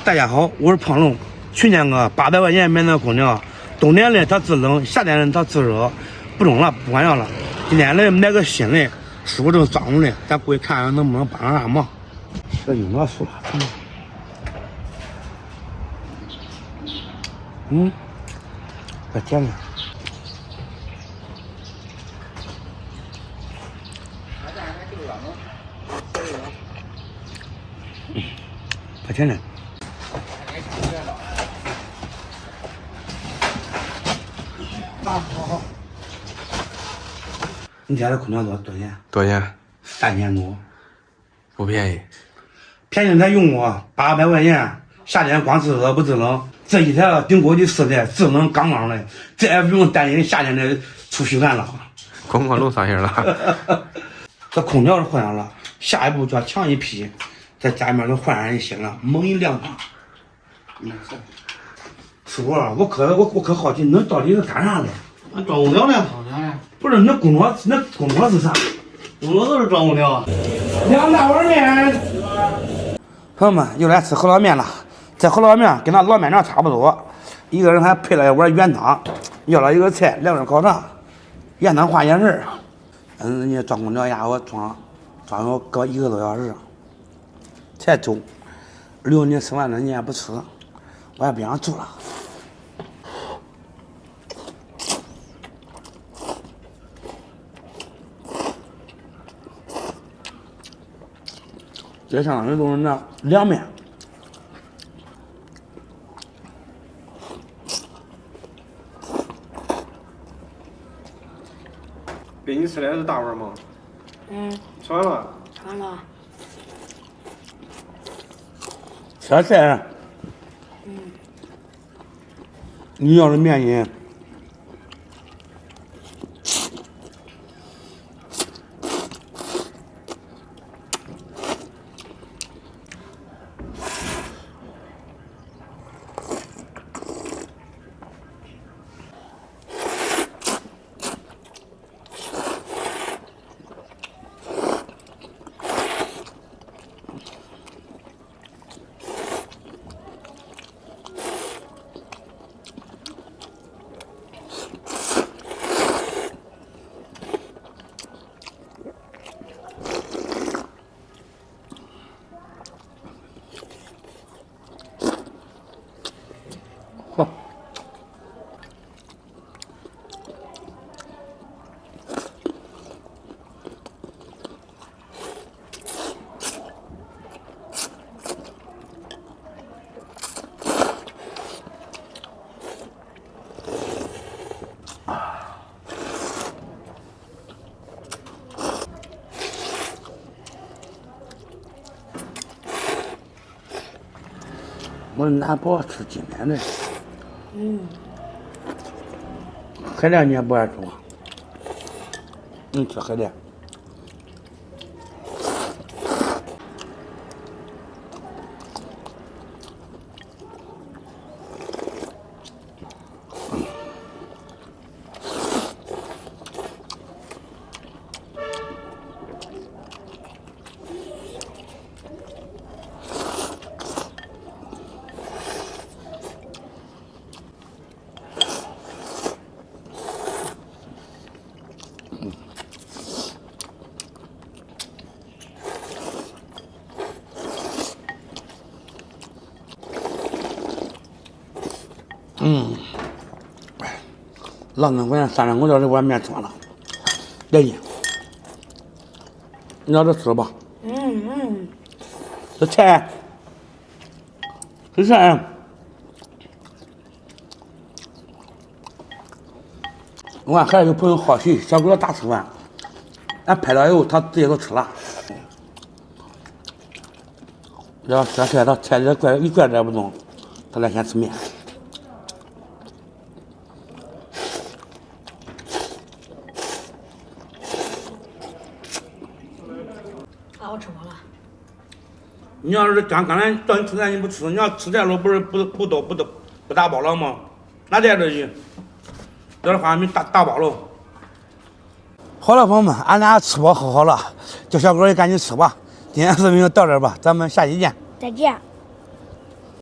大家好，我是胖龙。去年个800块钱买那空调，冬天的它制冷，夏天的它制热，不中了，不管用了。今天来买个新的，师傅正装着呢，咱过去看看能不能帮上啥忙。这用多少数？快甜了。快甜了。好。你家的空调多少钱？多少钱3000多，不便宜。便宜咱用过800块钱，夏天光制热不制冷。这一台顶过去4台，制冷杠杠的，再也不用担心夏天的出虚汗了。光漏啥样了？这空调是换上了，下一步就要墙一批，在家里面都换上一新了，猛一亮堂。师傅，我可好奇，那到底是干啥的？装空调的。不是，那工作是啥？工作都是装空调。2大碗面。朋友们又来吃饸饹面了，这饸饹面跟那老面条差不多，一个人还配了一碗原汤，要了一个菜，2根烤肠，原汤化眼神。人家装空调呀，我装了搁1个多小时，才走。留你吃完了你也不吃，我也不想住了。这上的都是那凉面。给你吃的是大碗吗？吃完了。吃完了。吃菜。你要是面筋。我哪不爱吃今天的？海带你也不爱吃吗？你吃海带。2块钱3张口条这碗面吃完了，来劲。你要这吃吧。这菜，这菜。我看还有朋友好奇小狗咋吃饭，俺拍了以后他直接都吃了。要这菜他菜里怪一点不动，他来先吃面。我吃饱了。你要是刚才叫你吃菜你不吃，你要吃菜时候不是不打包了吗？哪带着去？这的话没打包了。好了，朋友们，俺俩吃饱喝好了，叫小狗也赶紧吃吧。今天视频就到这儿吧，咱们下期见。再见。